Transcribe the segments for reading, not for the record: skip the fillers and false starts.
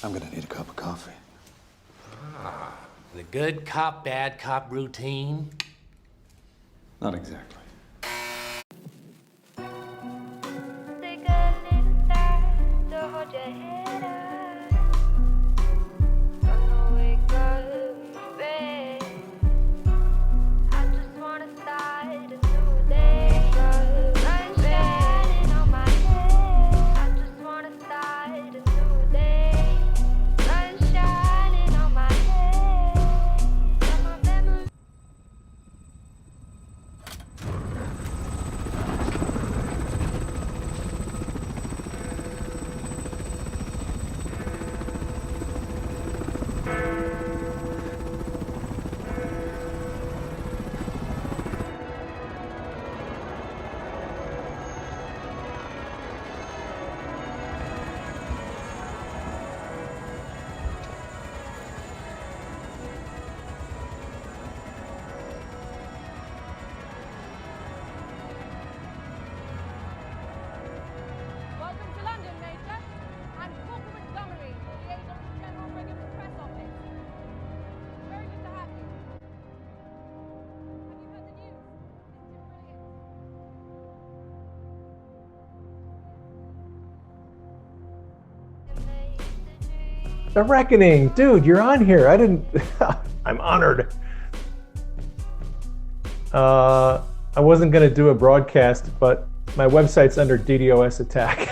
I'm gonna need a cup of coffee. Ah, the good cop, bad cop routine? Not exactly. Take a little time to hold your head up. Gonna wake up in bed. I just wanna start a new day. Sun shining on my head. I just wanna start a new day. Sun shining on my head. Got my memories. Welcome to London, Major. I'm Corporal Montgomery, liaison to General Brigham's press office. Very good to have you. Have you heard the news? It's brilliant. The Reckoning, dude, you're on here. I didn't. I'm honored. I wasn't gonna do a broadcast, but my website's under DDoS attack.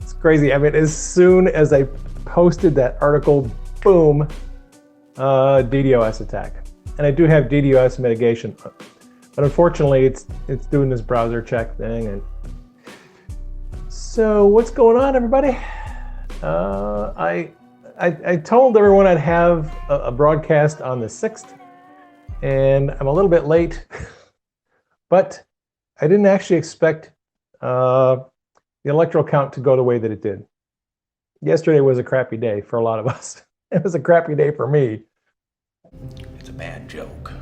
It's crazy. I mean, as soon as I posted that article, boom, DDoS attack. And I do have DDoS mitigation, but unfortunately, it's doing this browser check thing. And so, what's going on, everybody? I told everyone I'd have a broadcast on the 6th, and I'm a little bit late, but I didn't actually expect the electoral count to go the way that it did. Yesterday was a crappy day for a lot of us. It was a crappy day for me. It's a bad joke.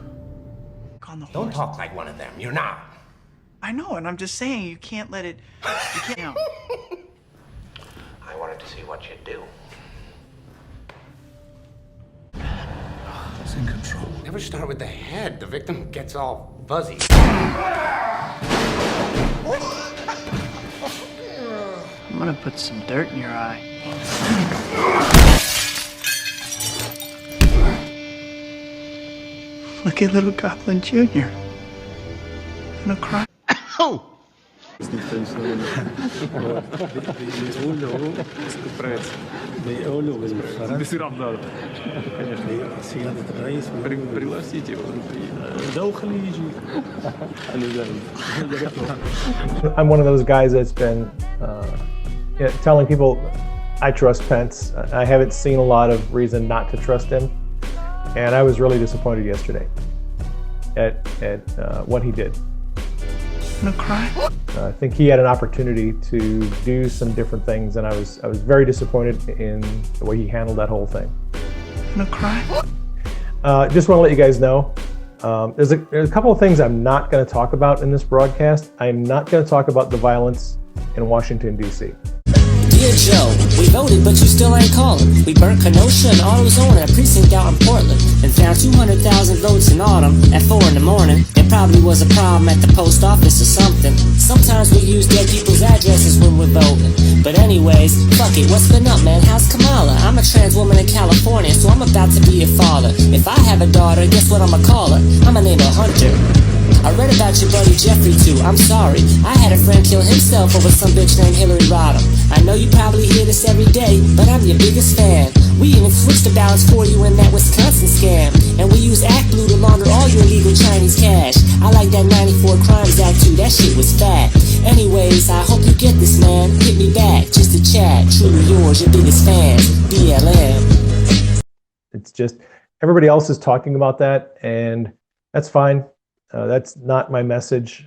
On the Don't horse. talk like one of them. You're not. I know, and I'm just saying you can't let it. You can't. No. I wanted to see what you'd do. It's in control. Never start with the head. The victim gets all fuzzy. I'm gonna put some dirt in your eye. Look at little Goblin Jr. Gonna cry. Oh! I'm one of those guys that's been telling people I trust Pence. I haven't seen a lot of reason not to trust him, and I was really disappointed yesterday at what he did. Gonna cry. I think he had an opportunity to do some different things, and I was very disappointed in the way he handled that whole thing. Gonna cry. Just want to let you guys know, there's a couple of things I'm not going to talk about in this broadcast. I'm not going to talk about the violence in Washington, D.C. Dear Joe, we voted, but you still ain't calling. We burnt Kenosha and AutoZone at a precinct out in Portland and found 200,000 votes in autumn at 4 in the morning. There probably was a problem at the post office or something. Sometimes we use dead people's addresses when we're voting. But anyways, fuck it, what's been up, man? How's Kamala? I'm a trans woman in California, so I'm about to be a father. If I have a daughter, guess what I'ma call her? I'ma name her Hunter. I read about your buddy Jeffrey too, I'm sorry. I had a friend kill himself over some bitch named Hillary Rodham. I know you probably hear this every day, but I'm your biggest fan. We even switched the balance for you in that Wisconsin scam. And we use ActBlue to launder all your illegal Chinese cash. I like that 94 Crimes Act too, that shit was fat. Anyways, I hope you get this, man. Hit me back, just a chat. Truly yours, your biggest fan, BLM. It's just everybody else is talking about that, and that's fine. That's not my message.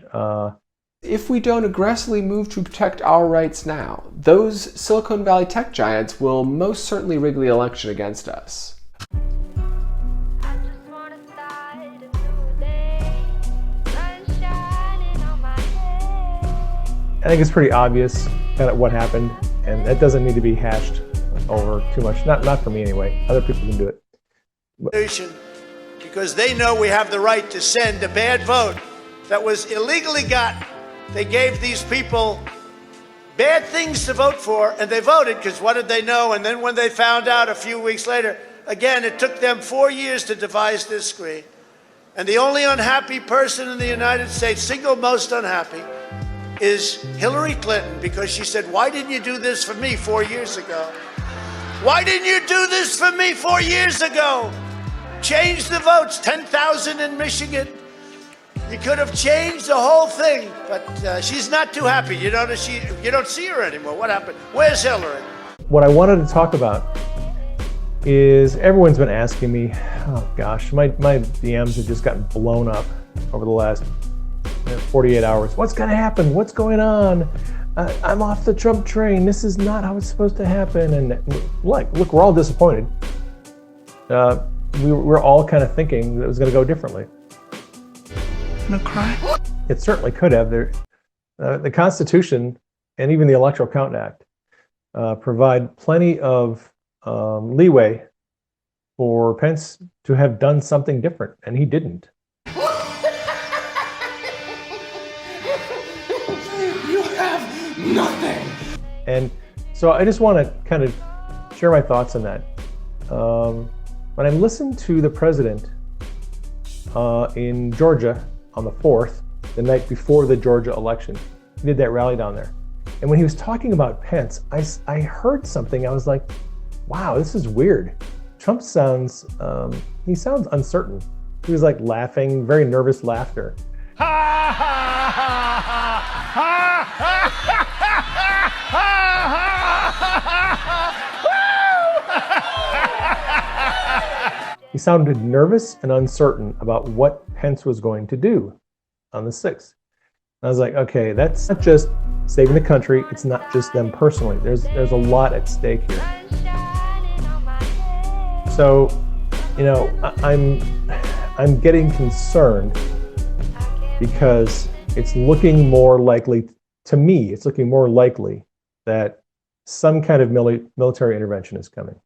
If we don't aggressively move to protect our rights now, those Silicon Valley tech giants will most certainly rig the election against us. I just wanna start a new day. Sun shining on my head. I think it's pretty obvious kind of what happened, And that doesn't need to be hashed over too much. Not for me anyway. Other people can do it. Because they know we have the right to send a bad vote that was illegally gotten. They gave these people bad things to vote for, and they voted because what did they know? And then when they found out a few weeks later, again, it took them 4 years to devise this screen. And the only unhappy person in the United States, single most unhappy, is Hillary Clinton, because she said, why didn't you do this for me 4 years ago? Why didn't you do this for me 4 years ago? Change the votes, 10,000 in Michigan. You could have changed the whole thing, but she's not too happy. You don't see her anymore. What happened? Where's Hillary? What I wanted to talk about is everyone's been asking me, oh gosh, my DMs have just gotten blown up over the last 48 hours. What's going to happen? What's going on? I'm off the Trump train. This is not how it's supposed to happen. And look, we're all disappointed. We're all kind of thinking that it was going to go differently. Gonna cry? It certainly could have. The Constitution and even the Electoral Count Act provide plenty of leeway for Pence to have done something different, and he didn't. You have nothing. And so I just want to kind of share my thoughts on that. When I listened to the president in Georgia on the 4th, the night before the Georgia election, he did that rally down there. And when he was talking about Pence, I heard something. I was like, wow, this is weird. Trump sounds, he sounds uncertain. He was like laughing, very nervous laughter. He sounded nervous and uncertain about what Pence was going to do on the 6th. I was like, okay, that's not just saving the country. It's not just them personally. There's a lot at stake here. So, you know, I'm getting concerned because it's looking more likely, to me, it's looking more likely that some kind of military intervention is coming.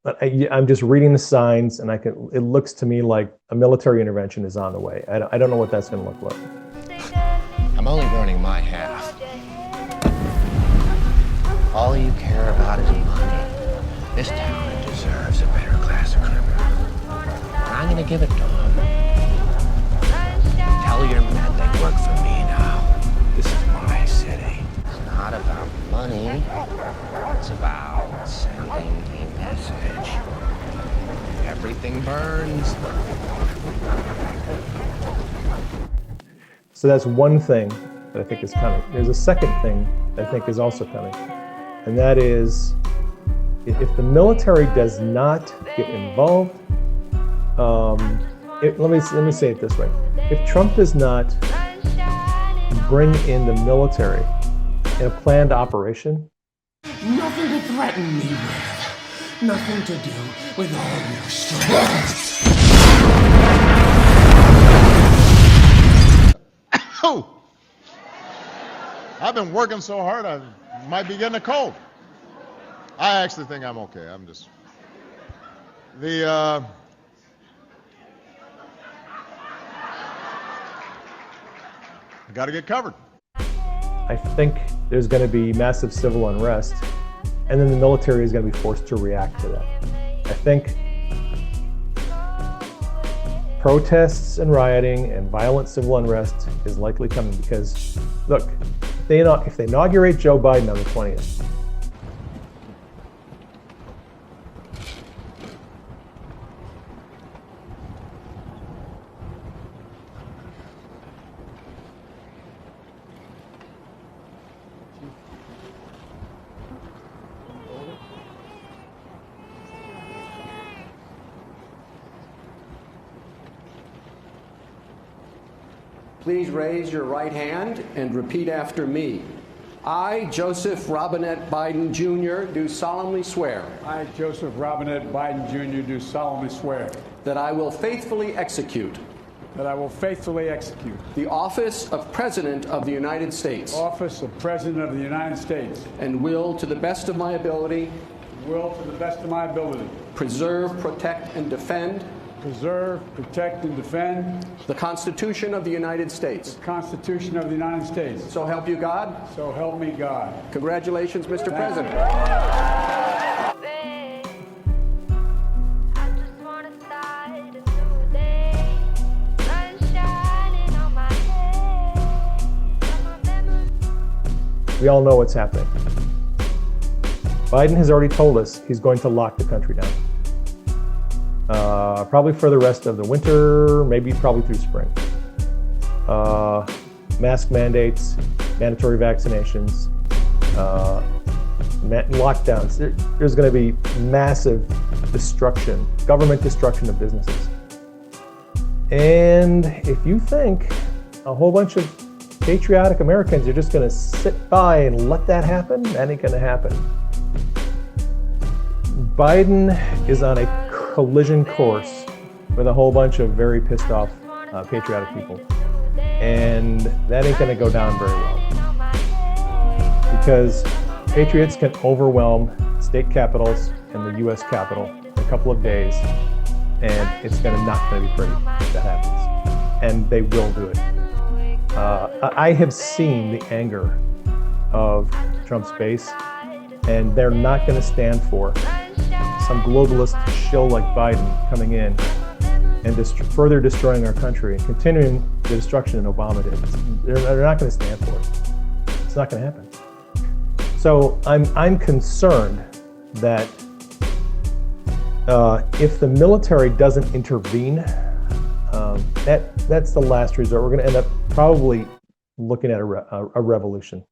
I'm just reading the signs, and it looks to me like a military intervention is on the way. I don't know what that's going to look like. I'm only burning my half. All you care about is money. This town deserves a better class of criminal. And I'm going to give it to them. Tell your men they work for me now. This is my city. It's not about money. It's about sending a message. Everything burns. So that's one thing that I think is coming. There's a second thing that I think is also coming, and that is if the military does not get involved, let me say it this way. If Trump does not bring in the military in a planned operation, Nothing to threaten me with. Nothing to do with all your strength. Oh! I've been working so hard, I might be getting a cold. I actually think I'm okay. I'm just... I gotta get covered. I think there's going to be massive civil unrest, and then the military is going to be forced to react to that. I think protests and rioting and violent civil unrest is likely coming because, look, if they inaugurate Joe Biden on the 20th, Please raise your right hand and repeat after me. I, Joseph Robinette Biden Jr., do solemnly swear. I, Joseph Robinette Biden Jr., do solemnly swear. That I will faithfully execute. that I will faithfully execute the office of President of the United States the office of President of the United States and will, to the best of my ability, preserve, protect, and defend the Constitution of the United States. So help you God. So help me God. Congratulations, Mr. President. We all know what's happening. Biden has already told us he's going to lock the country down. Probably for the rest of the winter, probably through spring. Mask mandates, mandatory vaccinations, lockdowns. There's going to be massive destruction, government destruction of businesses. And if you think a whole bunch of patriotic Americans are just going to sit by and let that happen, that ain't going to happen. Biden is on a collision course with a whole bunch of very pissed off patriotic people. And that ain't going to go down very well. Because patriots can overwhelm state capitals and the U.S. Capitol in a couple of days, and it's not going to be pretty if that happens. And they will do it. I have seen the anger of Trump's base, and they're not going to stand for some globalist shill like Biden coming in and further destroying our country and continuing the destruction that Obama did. They're not going to stand for it. It's not going to happen. So I'm concerned that if the military doesn't intervene, that's the last resort. We're going to end up probably looking at a revolution.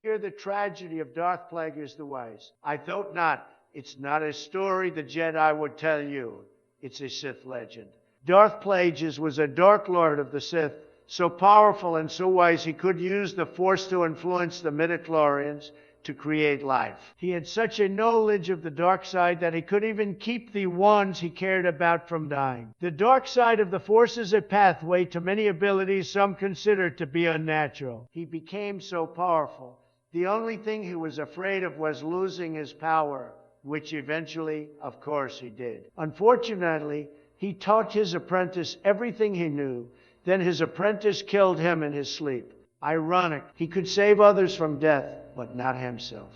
Hear the tragedy of Darth Plagueis the Wise. I thought not. It's not a story the Jedi would tell you. It's a Sith legend. Darth Plagueis was a Dark Lord of the Sith, so powerful and so wise he could use the Force to influence the midichlorians to create life. He had such a knowledge of the dark side that he could even keep the ones he cared about from dying. The dark side of the Force is a pathway to many abilities some consider to be unnatural. He became so powerful. The only thing he was afraid of was losing his power, which eventually, of course, he did. Unfortunately, he taught his apprentice everything he knew. Then his apprentice killed him in his sleep. Ironic. He could save others from death, but not himself.